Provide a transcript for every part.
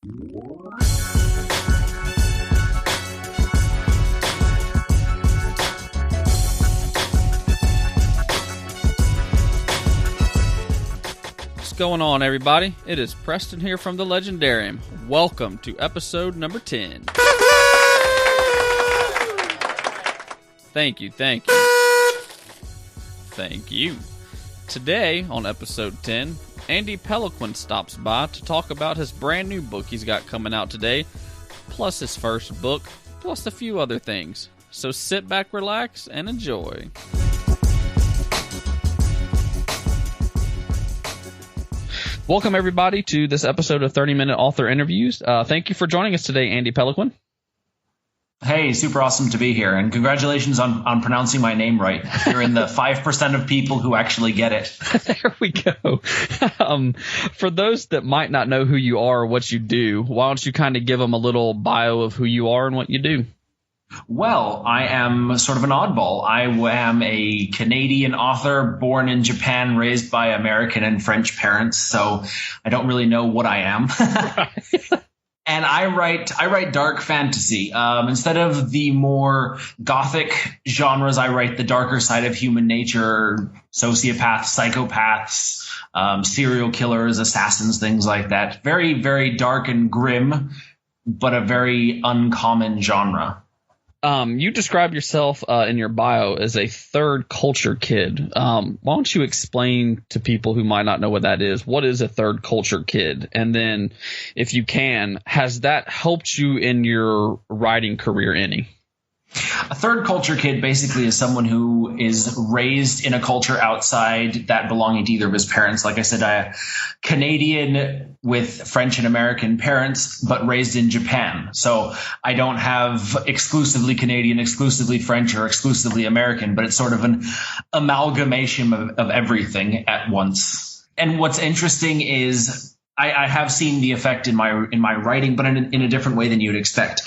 What's going on, everybody? It is Preston here from the Legendarium. Welcome to episode number 10. Thank you. Today, on episode 10, Andy Peloquin stops by to talk about his brand new book he's got coming out today, plus his first book, plus a few other things. So sit back, relax, and enjoy. Welcome, everybody, to this episode of 30-Minute Author Interviews. Thank you for joining us today, Andy Peloquin. Hey, super awesome to be here, and congratulations on pronouncing my name right. You're in the 5% of people who actually get it. There we go. For those that might not know who you are or what you do, why don't you kind of give them a little bio of who you are and what you do? Well, I am sort of an oddball. I am a Canadian author born in Japan, raised by American and French parents, so I don't really know what I am. And I write dark fantasy. Instead of the more gothic genres, I write the darker side of human nature, sociopaths, psychopaths, serial killers, assassins, things like that. Very, very dark and grim, but a very uncommon genre. You describe yourself in your bio as a third culture kid. Why don't you explain to people who might not know what that is? What is a third culture kid? And then, if you can, has that helped you in your writing career any? A third culture kid basically is someone who is raised in a culture outside that belonging to either of his parents. Like I said, I'm Canadian with French and American parents, but raised in Japan. So I don't have exclusively Canadian, exclusively French, or exclusively American, but it's sort of an amalgamation of everything at once. And what's interesting is I have seen the effect in my writing, but in a different way than you'd expect.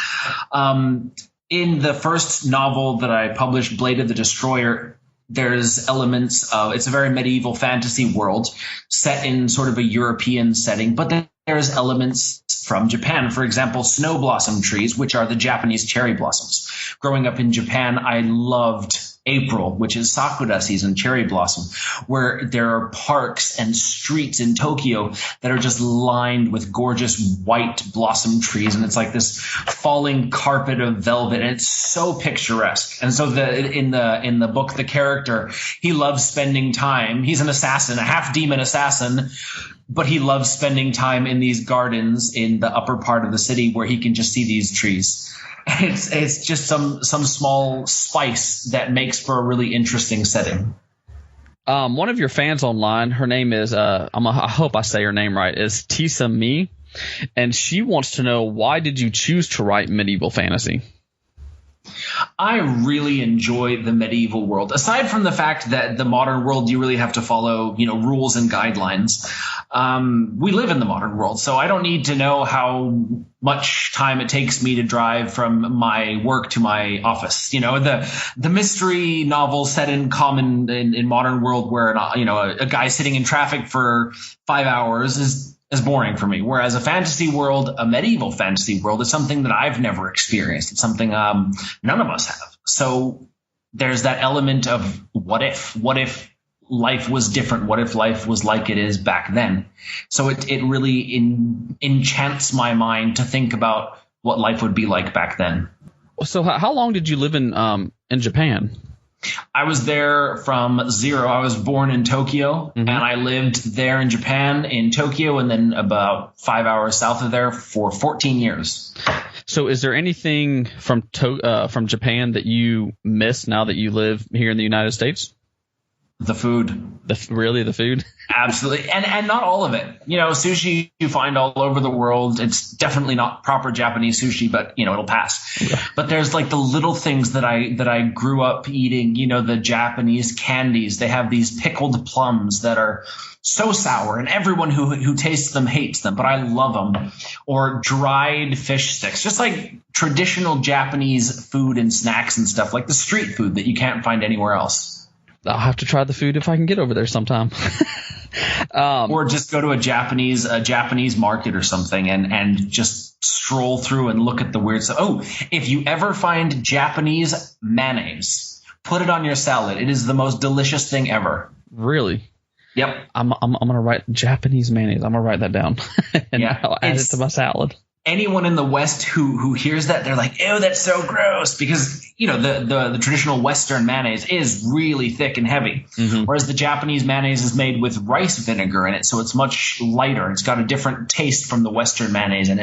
In the first novel that I published, Blade of the Destroyer, there's elements of, it's a very medieval fantasy world set in sort of a European setting, but then there's elements from Japan. For example, snow blossom trees, which are the Japanese cherry blossoms. Growing up in Japan, I loved April, which is Sakura season, cherry blossom, where there are parks and streets in Tokyo that are just lined with gorgeous white blossom trees. And it's like this falling carpet of velvet. And it's so picturesque. And so in the book, the character, he loves spending time. He's an assassin, a half demon assassin, but he loves spending time in these gardens in the upper part of the city where he can just see these trees. It's just some small spice that makes for a really interesting setting. One of your fans online, her name is I hope I say her name right, is Tisa Me, and she wants to know, why did you choose to write medieval fantasy? I really enjoy the medieval world. Aside from the fact that the modern world, you really have to follow, rules and guidelines. We live in the modern world, so I don't need to know how much time it takes me to drive from my work to my office. The mystery novel set in modern world where a guy sitting in traffic for 5 hours is boring for me. Whereas a medieval fantasy world is something that I've never experienced. It's something none of us have. So there's that element of what if life was different? What if life was like it is back then? So it really enchants my mind to think about what life would be like back then. So how long did you live in Japan? I was there from zero. I was born in Tokyo, and I lived there in Japan, in Tokyo, and then about 5 hours south of there for 14 years. So is there anything from Japan that you miss now that you live here in the United States? The food. Really, the food? Absolutely. And not all of it. Sushi you find all over the world. It's definitely not proper Japanese sushi, but, it'll pass. Yeah. But there's like the little things that I grew up eating, the Japanese candies. They have these pickled plums that are so sour, and everyone who tastes them hates them, but I love them. Or dried fish sticks, just like traditional Japanese food and snacks and stuff, like the street food that you can't find anywhere else. I'll have to try the food if I can get over there sometime. Or just go to a Japanese market or something and just stroll through and look at the weird stuff. Oh, if you ever find Japanese mayonnaise, put it on your salad. It is the most delicious thing ever. Really? Yep. I'm gonna write Japanese mayonnaise. I'm gonna write that down and I'll add it to my salad. Anyone in the West who hears that, they're like, ew, that's so gross, because the traditional Western mayonnaise is really thick and heavy, whereas the Japanese mayonnaise is made with rice vinegar in it, so it's much lighter. It's got a different taste from the Western mayonnaise, and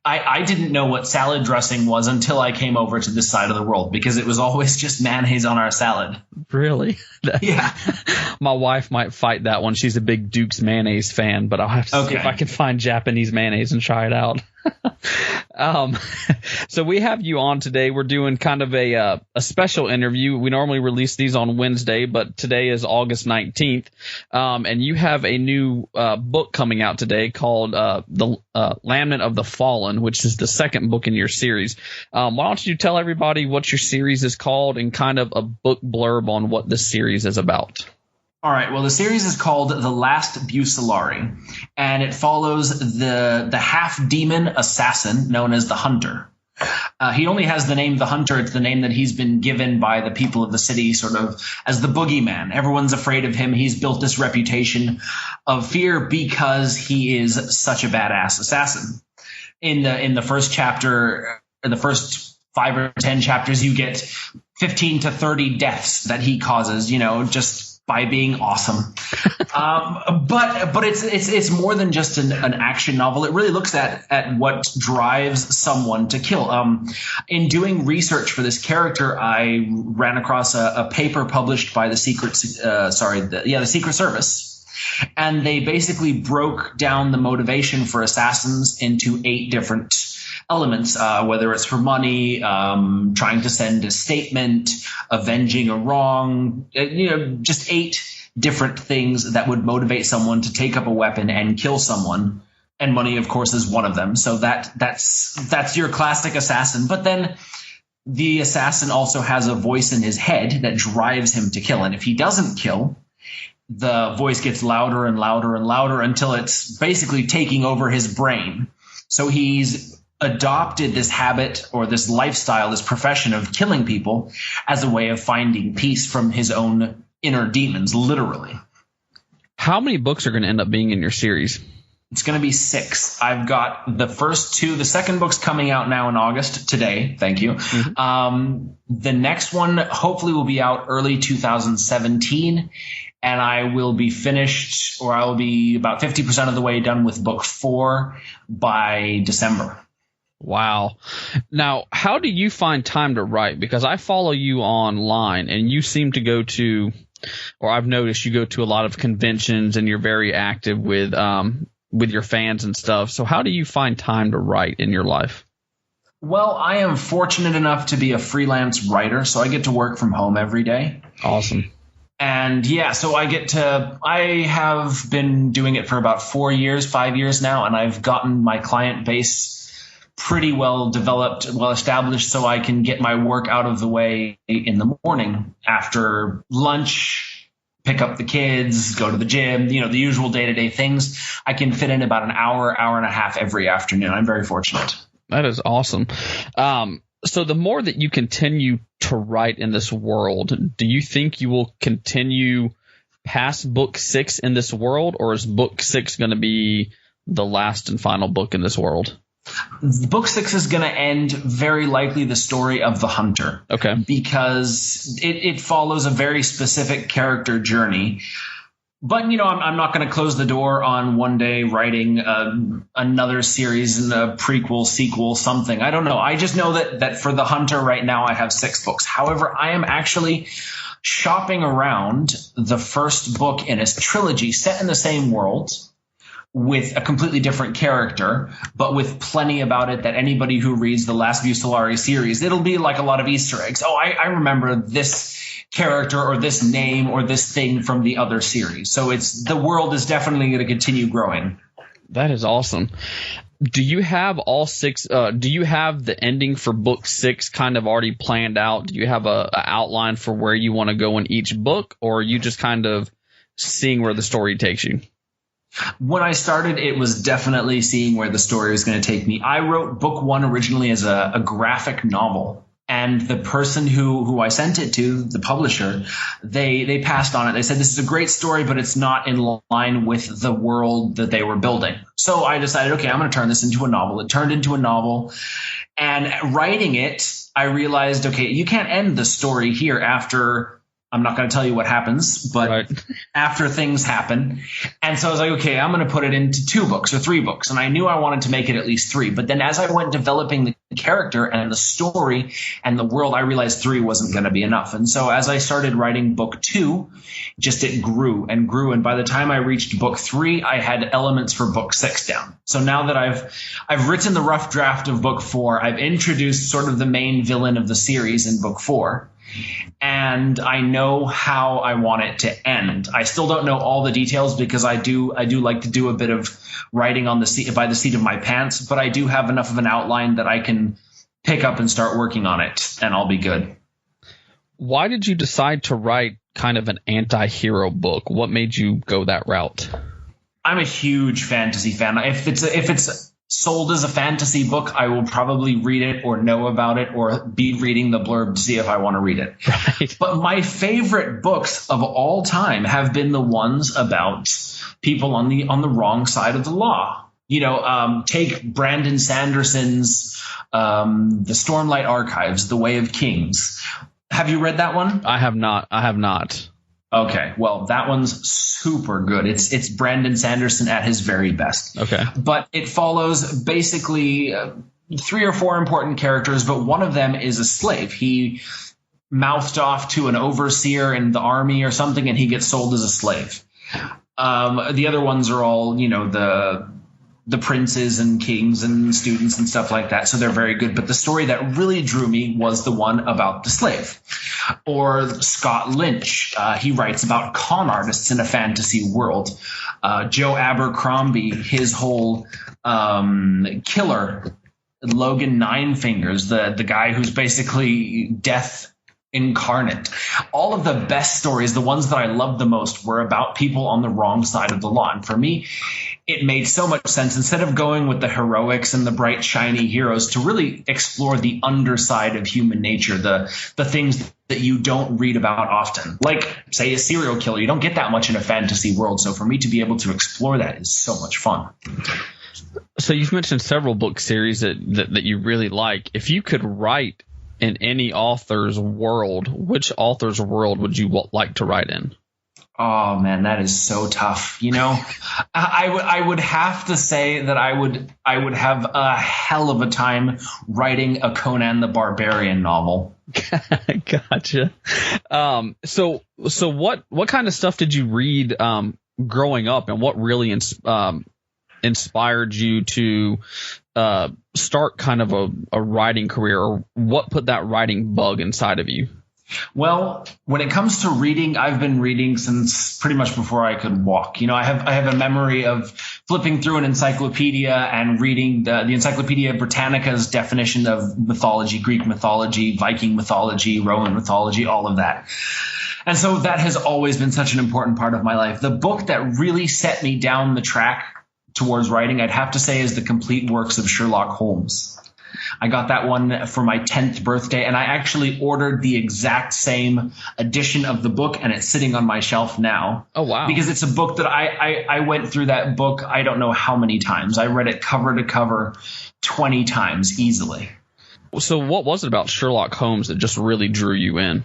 I didn't know what salad dressing was until I came over to this side of the world, because it was always just mayonnaise on our salad. Really? Yeah. My wife might fight that one. She's a big Duke's mayonnaise fan, but I'll have to see if I can find Japanese mayonnaise and try it out. So we have you on today. We're doing kind of a special interview. We normally release these on Wednesday, but today is August 19th. And you have a new book coming out today called the Lament of the Fallen, which is the second book in your series. Why don't you tell everybody what your series is called and kind of a book blurb on what this series is about? All right. Well, the series is called The Last Bucellari, and it follows the half-demon assassin known as the Hunter. He only has the name the Hunter. It's the name that he's been given by the people of the city, sort of as the boogeyman. Everyone's afraid of him. He's built this reputation of fear because he is such a badass assassin. In the first chapter, in the first 5 or 10 chapters, you get 15 to 30 deaths that he causes, just by being awesome. But it's more than just an action novel. It really looks at what drives someone to kill. In doing research for this character, I ran across a paper published by the Secret Service. And they basically broke down the motivation for assassins into 8 different elements, whether it's for money, trying to send a statement, avenging a wrong, just 8 different things that would motivate someone to take up a weapon and kill someone. And money, of course, is one of them. So that's your classic assassin. But then the assassin also has a voice in his head that drives him to kill. And if he doesn't kill, the voice gets louder and louder and louder until it's basically taking over his brain. So he's adopted this habit or this lifestyle, this profession of killing people as a way of finding peace from his own inner demons, literally. How many books are going to end up being in your series? It's going to be 6. I've got the first 2. The second book's coming out now in August, today. Thank you. The next one hopefully will be out early 2017. And I will be finished, or I will be about 50% of the way done with book 4 by December. Wow. Now, how do you find time to write? Because I follow you online, and you seem to go to, or I've noticed you go to a lot of conventions, and you're very active with your fans and stuff. So how do you find time to write in your life? Well, I am fortunate enough to be a freelance writer, so I get to work from home every day. Awesome. And yeah, so I have been doing it for about 5 years now, and I've gotten my client base pretty well developed, well established, so I can get my work out of the way in the morning after lunch, pick up the kids, go to the gym, the usual day-to-day things. I can fit in about an hour and a half every afternoon. I'm very fortunate. That is awesome. So the more that you continue to write in this world, do you think you will continue past book 6 in this world, or is book 6 going to be the last and final book in this world? Book 6 is going to end very likely the story of the Hunter. Okay. Because it follows a very specific character journey. But, I'm not going to close the door on one day writing another series and a prequel, sequel, something. I don't know. I just know that for The Hunter right now I have 6 books. However, I am actually shopping around the first book in a trilogy set in the same world with a completely different character, but with plenty about it that anybody who reads the Last Bucellari series, it'll be like a lot of Easter eggs. Oh, I remember this character or this name or this thing from the other series. So the world is definitely going to continue growing. That is awesome. Do you have all six? Do you have the ending for book 6 kind of already planned out? Do you have a outline for where you want to go in each book, or are you just kind of seeing where the story takes you? When I started, it was definitely seeing where the story was going to take me. I wrote book 1 originally as a graphic novel. And the person who I sent it to, the publisher, they passed on it. They said, this is a great story, but it's not in line with the world that they were building. So I decided, okay, I'm going to turn this into a novel. It turned into a novel. And writing it, I realized, okay, you can't end the story here after – I'm not going to tell you what happens, but right. After things happen. And so I was like, okay, I'm going to put it into 2 books or 3 books. And I knew I wanted to make it at least 3. But then as I went developing the character and the story and the world, I realized 3 wasn't going to be enough. And so as I started writing book 2, it grew and grew. And by the time I reached book 3, I had elements for book 6 down. So now that I've written the rough draft of book 4, I've introduced sort of the main villain of the series in book 4. And I know how I want it to end. I still don't know all the details because I do like to do a bit of writing on by the seat of my pants, but I do have enough of an outline that I can pick up and start working on it, and I'll be good. Why did you decide to write kind of an anti-hero book? What made you go that route? I'm a huge fantasy fan. If it's sold as a fantasy book, I will probably read it or know about it or be reading the blurb to see if I want to read it. Right. But my favorite books of all time have been the ones about people on the wrong side of the law. You know, take Brandon Sanderson's The Stormlight Archives, The Way of Kings. Have you read that one? I have not. Okay, well, that one's super good. It's Brandon Sanderson at his very best. Okay. But it follows basically 3 or 4 important characters, but one of them is a slave. He mouthed off to an overseer in the army or something, and he gets sold as a slave. The other ones are all, you know, the princes and kings and students and stuff like that. So they're very good. But the story that really drew me was the one about the slave. Or Scott Lynch. He writes about con artists in a fantasy world. Joe Abercrombie, his whole killer, Logan Ninefingers, the guy who's basically death incarnate. All of the best stories, the ones that I loved the most, were about people on the wrong side of the law. And for me, it made so much sense, instead of going with the heroics and the bright, shiny heroes, to really explore the underside of human nature, the things that you don't read about often. Like, say, a serial killer. You don't get that much in a fantasy world. So for me to be able to explore that is so much fun. So you've mentioned several book series that you really like. If you could write in any author's world, which author's world would you like to write in? Oh man, that is so tough. You know, I would have to say that I would have a hell of a time writing a Conan the Barbarian novel. Gotcha. So what kind of stuff did you read growing up, and what really inspired you to start kind of a writing career, or what put that writing bug inside of you? Well, when it comes to reading, I've been reading since pretty much before I could walk. You know, I have a memory of flipping through an encyclopedia and reading the Encyclopedia Britannica's definition of mythology, Greek mythology, Viking mythology, Roman mythology, all of that. And so that has always been such an important part of my life. The book that really set me down the track towards writing, I'd have to say, is the complete works of Sherlock Holmes. I got that one for my 10th birthday, and I actually ordered the exact same edition of the book, and it's sitting on my shelf now. Oh, wow. Because it's a book that I went through that book I don't know how many times. I read it cover to cover 20 times easily. So what was it about Sherlock Holmes that just really drew you in?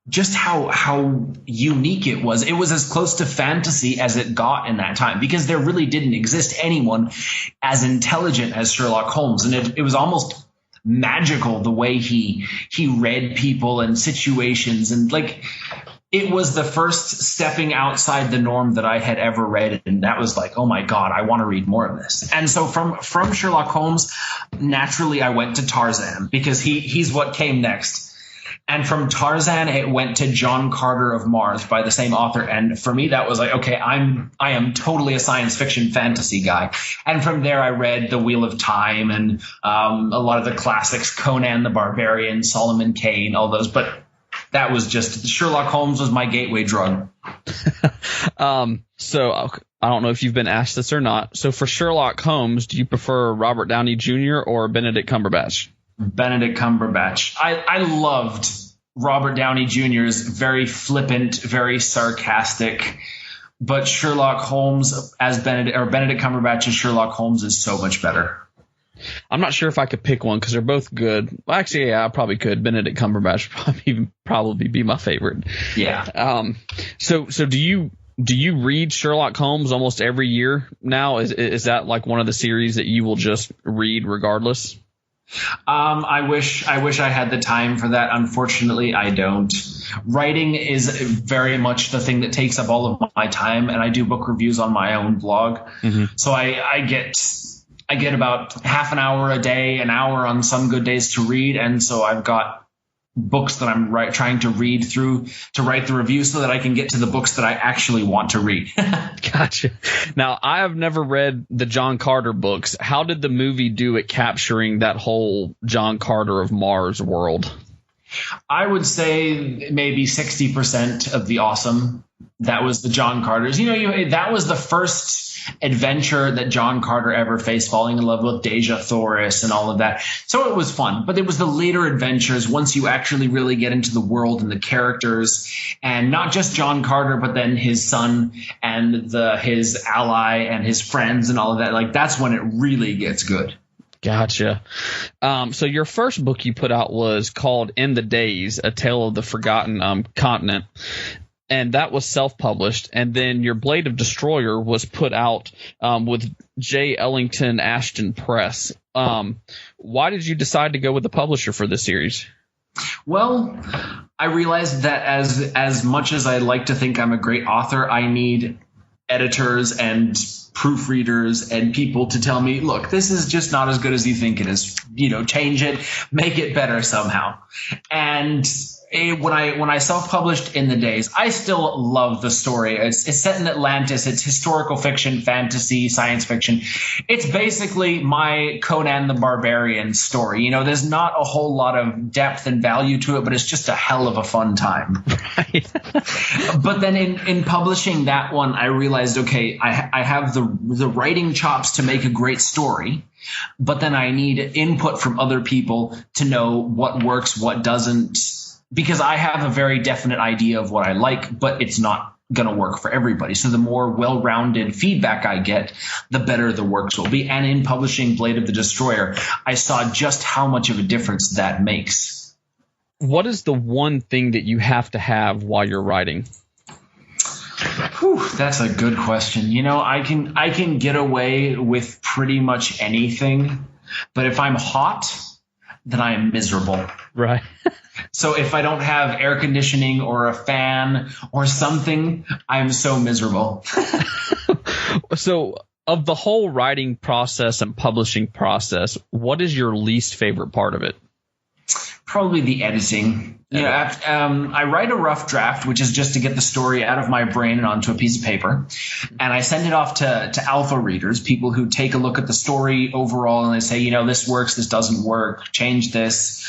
Just how unique it was. It was as close to fantasy as it got in that time, because there really didn't exist anyone as intelligent as Sherlock Holmes. And it was almost magical the way he read people and situations. And like, it was the first stepping outside the norm that I had ever read. And that was like, oh my God, I want to read more of this. And so from Sherlock Holmes, naturally I went to Tarzan, because he's what came next. And from Tarzan, it went to John Carter of Mars by the same author. And for me, that was like, okay, I am totally a science fiction fantasy guy. And from there, I read The Wheel of Time and a lot of the classics, Conan the Barbarian, Solomon Kane, all those. But that was just Sherlock Holmes was my gateway drug. So I don't know if you've been asked this or not. So for Sherlock Holmes, do you prefer Robert Downey Jr. or Benedict Cumberbatch? Benedict Cumberbatch. I loved Robert Downey Jr.'s very flippant, very sarcastic, but Sherlock Holmes as Benedict Cumberbatch as Sherlock Holmes is so much better. I'm not sure if I could pick one because they're both good. Well, actually, yeah, I probably could. Benedict Cumberbatch would probably be my favorite. Yeah. So do you read Sherlock Holmes almost every year now? Is that like one of the series that you will just read regardless? I wish I had the time for that. Unfortunately, I don't. Writing is very much the thing that takes up all of my time, and I do book reviews on my own blog. Mm-hmm. So I get about half an hour a day, an hour on some good days to read, and so I've got books that I'm trying to read through to write the review so that I can get to the books that I actually want to read. Gotcha. Now, I have never read the John Carter books. How did the movie do at capturing that whole John Carter of Mars world? I would say maybe 60% of the awesome. That was the John Carters. That was the first adventure that John Carter ever faced, falling in love with Deja Thoris and all of that. So it was fun, but it was the later adventures once you actually really get into the world and the characters, and not just John Carter, but then his son and his ally and his friends and all of that. Like, that's when it really gets good. Gotcha. So your first book you put out was called In the Days, A Tale of the Forgotten Continent. And that was self-published. And then your Blade of Destroyer was put out with J. Ellington Ashton Press. Why did you decide to go with the publisher for this series? Well, I realized that as much as I like to think I'm a great author, I need editors and proofreaders and people to tell me, look, this is just not as good as you think it is. Change it, make it better somehow. And when I self-published In the Days, I still love the story. It's set in Atlantis. It's historical fiction, fantasy, science fiction. It's basically my Conan the Barbarian story. There's not a whole lot of depth and value to it, but it's just a hell of a fun time. Right. But then in publishing that one, I realized, okay, I have the writing chops to make a great story, but then I need input from other people to know what works, what doesn't, because I have a very definite idea of what I like, but it's not going to work for everybody. So the more well-rounded feedback I get, the better the works will be. And in publishing Blade of the Destroyer, I saw just how much of a difference that makes. What is the one thing that you have to have while you're writing? Whew, that's a good question. I can get away with pretty much anything, but if I'm hot, then I am miserable. Right. So if I don't have air conditioning or a fan or something, I'm so miserable. So of the whole writing process and publishing process, what is your least favorite part of it? Probably the editing. I write a rough draft, which is just to get the story out of my brain and onto a piece of paper. And I send it off to alpha readers, people who take a look at the story overall and they say, this works, this doesn't work, change this.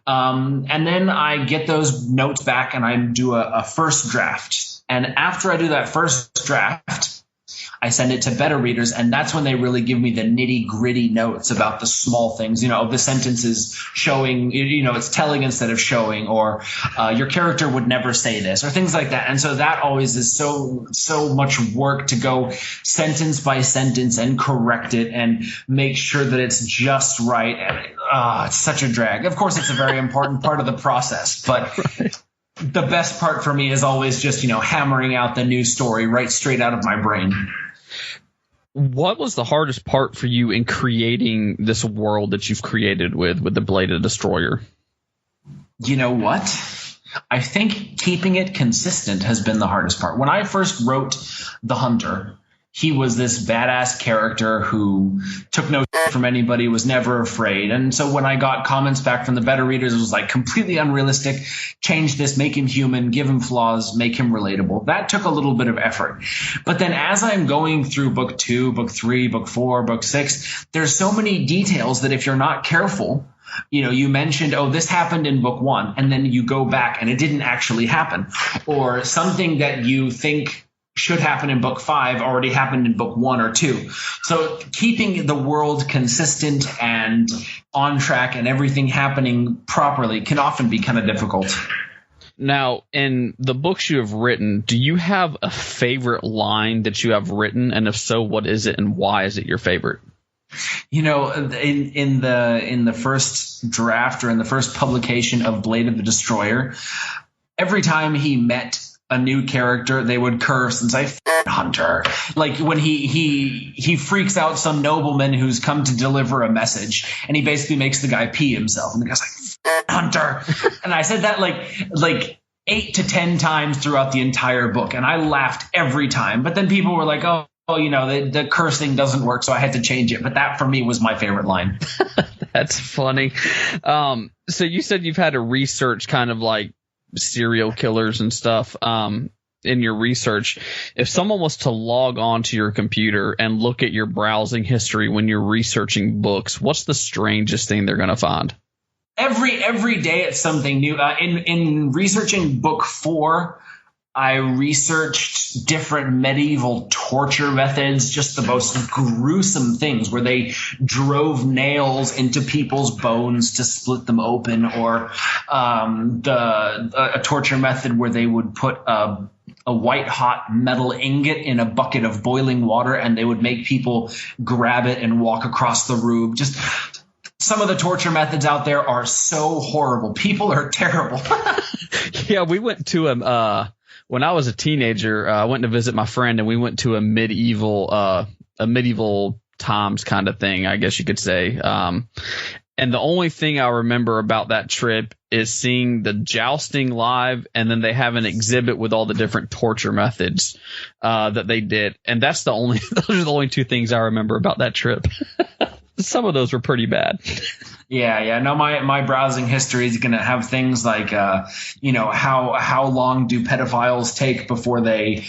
And then I get those notes back and I do a first draft. And after I do that first draft, I send it to beta readers, and that's when they really give me the nitty-gritty notes about the small things. The sentence is showing, it's telling instead of showing, or your character would never say this, or things like that. And so that always is so much work to go sentence by sentence and correct it and make sure that it's just right. And it's such a drag. Of course, it's a very important part of the process, but right. The best part for me is always just, hammering out the new story right straight out of my brain. What was the hardest part for you in creating this world that you've created with the Blade of the Destroyer? You know what? I think keeping it consistent has been the hardest part. When I first wrote The Hunter, he was this badass character who took no shit from anybody, was never afraid. And so when I got comments back from the beta readers, it was like completely unrealistic. Change this, make him human, give him flaws, make him relatable. That took a little bit of effort. But then as I'm going through book 2, book 3, book 4, book 6, there's so many details that if you're not careful, you mentioned, oh, this happened in book 1, and then you go back and it didn't actually happen. Or something that you think should happen in book 5 already happened in book 1 or 2. So keeping the world consistent and on track and everything happening properly can often be kind of difficult. Now, in the books you have written, do you have a favorite line that you have written? And if so, what is it and why is it your favorite? In the first draft or in the first publication of Blade of the Destroyer, every time he met a new character, they would curse and say, Hunter. Like when he freaks out some nobleman who's come to deliver a message, and he basically makes the guy pee himself, and the guy's like, Hunter. And I said that like 8 to 10 times throughout the entire book, and I laughed every time. But then people were like, oh, the cursing doesn't work, so I had to change it. But that for me was my favorite line. That's funny. So you said you've had to research kind of like serial killers and stuff in your research. If someone was to log on to your computer and look at your browsing history when you're researching books, what's the strangest thing they're going to find? Every day it's something new. In researching book 4, I researched different medieval torture methods, just the most gruesome things where they drove nails into people's bones to split them open, or a torture method where they would put a white hot metal ingot in a bucket of boiling water and they would make people grab it and walk across the room. Just some of the torture methods out there are so horrible. People are terrible. Yeah, we went to when I was a teenager, I went to visit my friend, and we went to a medieval times kind of thing, I guess you could say. And the only thing I remember about that trip is seeing the jousting live, and then they have an exhibit with all the different torture methods that they did. And those are the only 2 things I remember about that trip. Some of those were pretty bad. Yeah. No, my browsing history is going to have things like, how long do pedophiles take before they,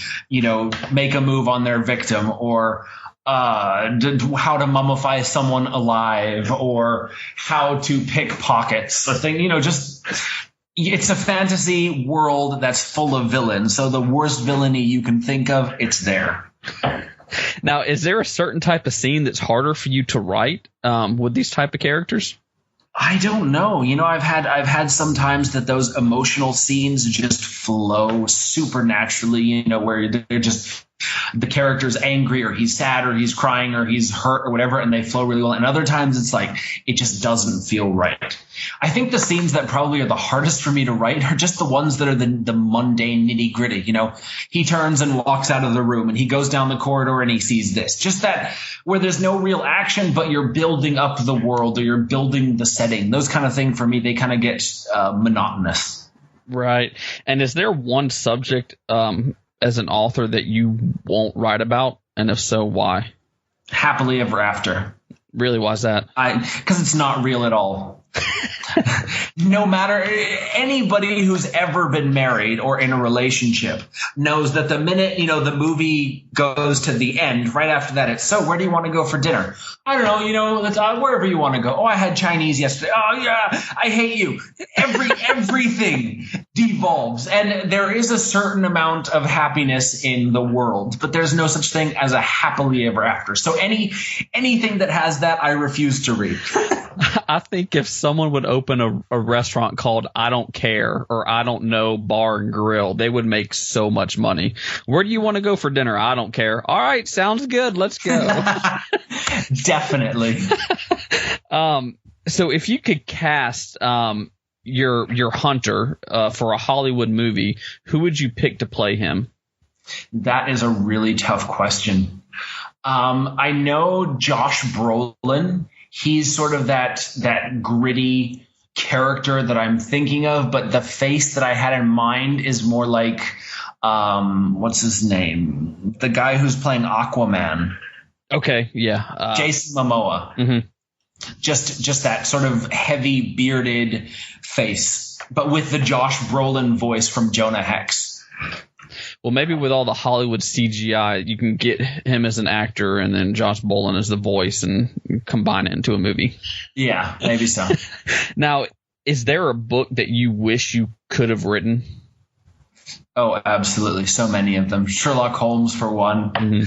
make a move on their victim, or how to mummify someone alive, or how to pick pockets, or thing, just. It's a fantasy world that's full of villains. So the worst villainy you can think of, it's there. Now, is there a certain type of scene that's harder for you to write with these type of characters? I don't know. I've had some times that those emotional scenes just flow supernaturally, where they're just the character's angry, or he's sad, or he's crying, or he's hurt, or whatever, and they flow really well. And other times it's like it just doesn't feel right. I think the scenes that probably are the hardest for me to write are just the ones that are the mundane nitty gritty. He turns and walks out of the room, and he goes down the corridor and he sees this. Just that where there's no real action, but you're building up the world, or you're building the setting. Those kind of things for me, they kind of get monotonous. Right. And is there one subject as an author that you won't write about? And if so, why? Happily ever after. Really? Why's that? Because it's not real at all. No matter anybody who's ever been married or in a relationship knows that the minute, the movie goes to the end, right after that, it's, so where do you want to go for dinner? I don't know, wherever you want to go. Oh, I had Chinese yesterday. Oh yeah, I hate you. Everything devolves, and there is a certain amount of happiness in the world, but there's no such thing as a happily ever after. So anything that has that, I refuse to read. I think if someone would open a restaurant called I Don't Care or I Don't Know Bar and Grill, they would make so much money. Where do you want to go for dinner? I don't care. All right, sounds good. Let's go. Definitely. So if you could cast your Hunter for a Hollywood movie, who would you pick to play him? That is a really tough question. I know Josh Brolin. He's sort of that gritty character that I'm thinking of, but the face that I had in mind is more like What's his name? The guy who's playing Aquaman. Okay, yeah. Jason Momoa. Mm-hmm. Just that sort of heavy bearded face, but with the Josh Brolin voice from Jonah Hex. Well, maybe with all the Hollywood CGI, you can get him as an actor and then Josh Brolin as the voice and combine it into a movie. Yeah, maybe so. Now, is there a book that you wish you could have written? Oh, absolutely. So many of them. Sherlock Holmes, for one. Mm-hmm.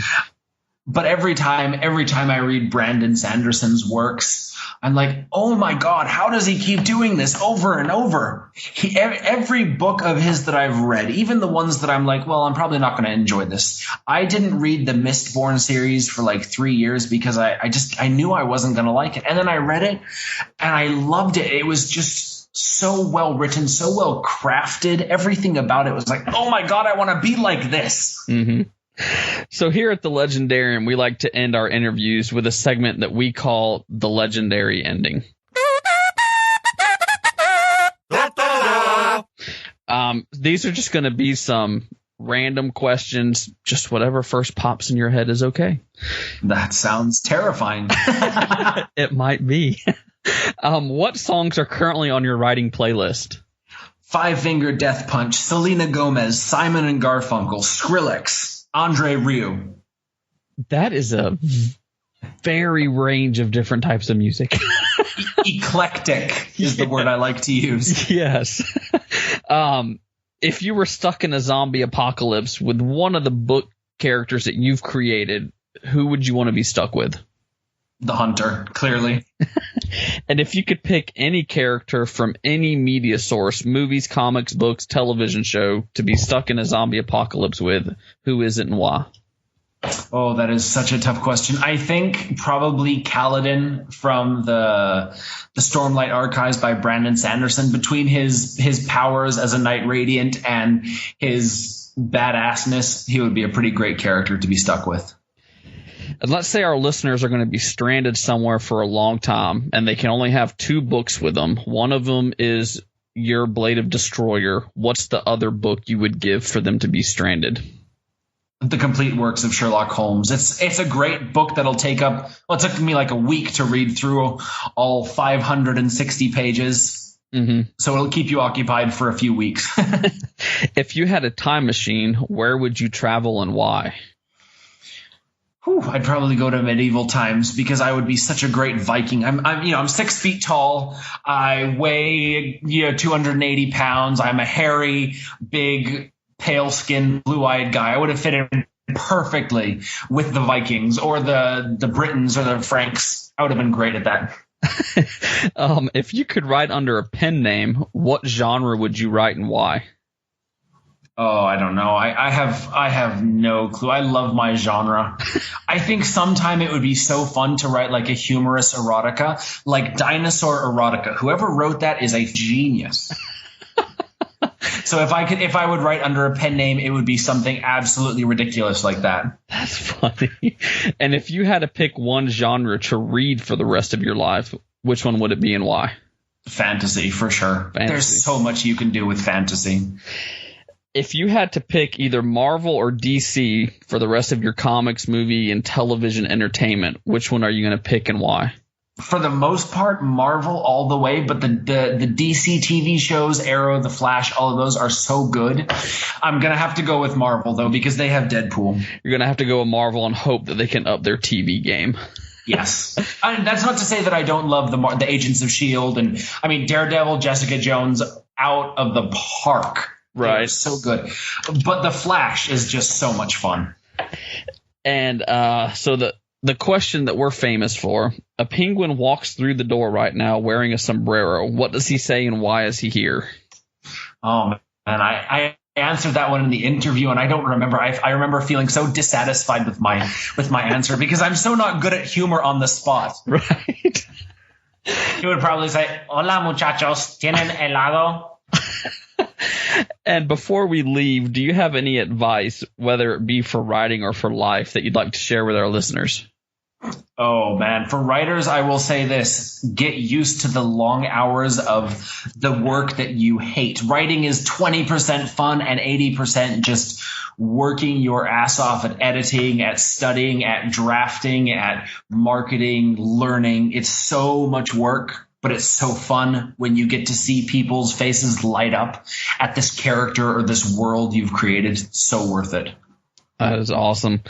But every time I read Brandon Sanderson's works, I'm like, oh my God, how does he keep doing this over and over? Every book of his that I've read, even the ones that I'm like, well, I'm probably not going to enjoy this. I didn't read the Mistborn series for like 3 years because I knew I wasn't going to like it. And then I read it and I loved it. It was just so well written, so well crafted. Everything about it was like, oh my God, I want to be like this. Mm-hmm. So here at the Legendarium, we like to end our interviews with a segment that we call the Legendary Ending. These are just going to be some random questions. Just whatever first pops in your head is okay. That sounds terrifying. It might be. What songs are currently on your writing playlist? Five Finger Death Punch, Selena Gomez, Simon and Garfunkel, Skrillex, Andre Rieu. That is a very range of different types of music. Eclectic is the word I like to use. Yes. If you were stuck in a zombie apocalypse with one of the book characters that you've created, who would you want to be stuck with? The Hunter, clearly. And if you could pick any character from any media source, movies, comics, books, television show, to be stuck in a zombie apocalypse with, who is it and why? Oh, that is such a tough question. I think probably Kaladin from the Stormlight Archives by Brandon Sanderson. Between his powers as a Knight Radiant and his badassness, he would be a pretty great character to be stuck with. And let's say our listeners are going to be stranded somewhere for a long time, and they can only have 2 books with them. One of them is your Blade of Destroyer. What's the other book you would give for them to be stranded? The complete works of Sherlock Holmes. It's a great book that'll take up, well, it took me like a week to read through all 560 pages. Mm-hmm. So it'll keep you occupied for a few weeks. If you had a time machine, where would you travel and why? I'd probably go to medieval times because I would be such a great Viking. I'm 6 feet tall. I weigh 280 pounds. I'm a hairy, big, pale-skinned, blue-eyed guy. I would have fit in perfectly with the Vikings or the Britons or the Franks. I would have been great at that. If you could write under a pen name, what genre would you write and why? Oh, I don't know. I have no clue. I love my genre. I think sometime it would be so fun to write like a humorous erotica, like dinosaur erotica. Whoever wrote that is a genius. So if I would write under a pen name, it would be something absolutely ridiculous like that. That's funny. And if you had to pick one genre to read for the rest of your life, which one would it be and why? Fantasy, for sure. Fantasy. There's so much you can do with fantasy. If you had to pick either Marvel or DC for the rest of your comics, movie, and television entertainment, which one are you going to pick and why? For the most part, Marvel all the way, but the DC TV shows, Arrow, The Flash, all of those are so good. I'm going to have to go with Marvel, though, because they have Deadpool. You're going to have to go with Marvel and hope that they can up their TV game. Yes. That's not to say that I don't love the Agents of S.H.I.E.L.D. and, Daredevil, Jessica Jones, out of the park. Right. So good. But The Flash is just so much fun. And so the question that we're famous for, a penguin walks through the door right now wearing a sombrero. What does he say and why is he here? Oh, man. I answered that one in the interview, and I don't remember. I remember feeling so dissatisfied with my answer because I'm so not good at humor on the spot. Right. He would probably say, "Hola, muchachos, ¿tienen helado?" And before we leave, do you have any advice, whether it be for writing or for life, that you'd like to share with our listeners? Oh man, for writers, I will say this: get used to the long hours of the work that you hate. Writing is 20% fun and 80% just working your ass off at editing, at studying, at drafting, at marketing, learning. It's so much work, but it's so fun when you get to see people's faces light up at this character or this world you've created. So worth it. That is awesome.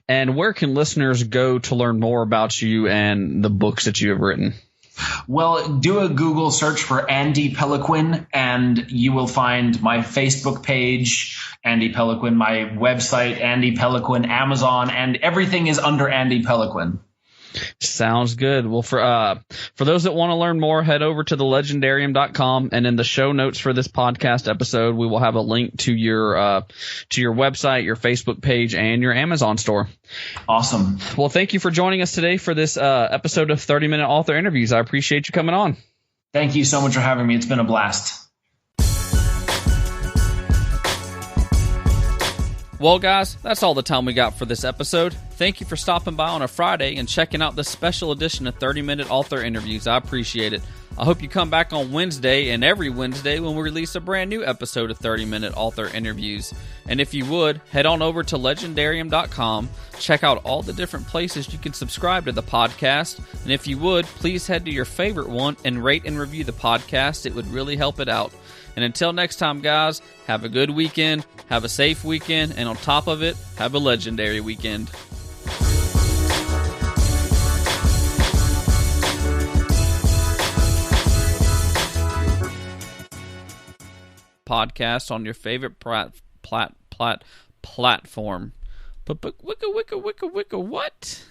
And where can listeners go to learn more about you and the books that you have written? Well, do a Google search for Andy Peloquin, and you will find my Facebook page, Andy Peloquin, my website, Andy Peloquin, Amazon, and everything is under Andy Peloquin. Sounds good. Well, for those that want to learn more, head over to thelegendarium.com, and in the show notes for this podcast episode, we will have a link to your website, your Facebook page, and your Amazon store. Awesome. Well, thank you for joining us today for this episode of 30-Minute Author Interviews. I appreciate you coming on. Thank you so much for having me. It's been a blast. Well, guys, that's all the time we got for this episode. Thank you for stopping by on a Friday and checking out this special edition of 30-Minute Author Interviews. I appreciate it. I hope you come back on Wednesday and every Wednesday when we release a brand new episode of 30-Minute Author Interviews. And if you would, head on over to legendarium.com, check out all the different places you can subscribe to the podcast. And if you would, please head to your favorite one and rate and review the podcast. It would really help it out. And until next time, guys, have a good weekend, have a safe weekend, and on top of it, have a legendary weekend. Podcast on your favorite platform. Wicka, what?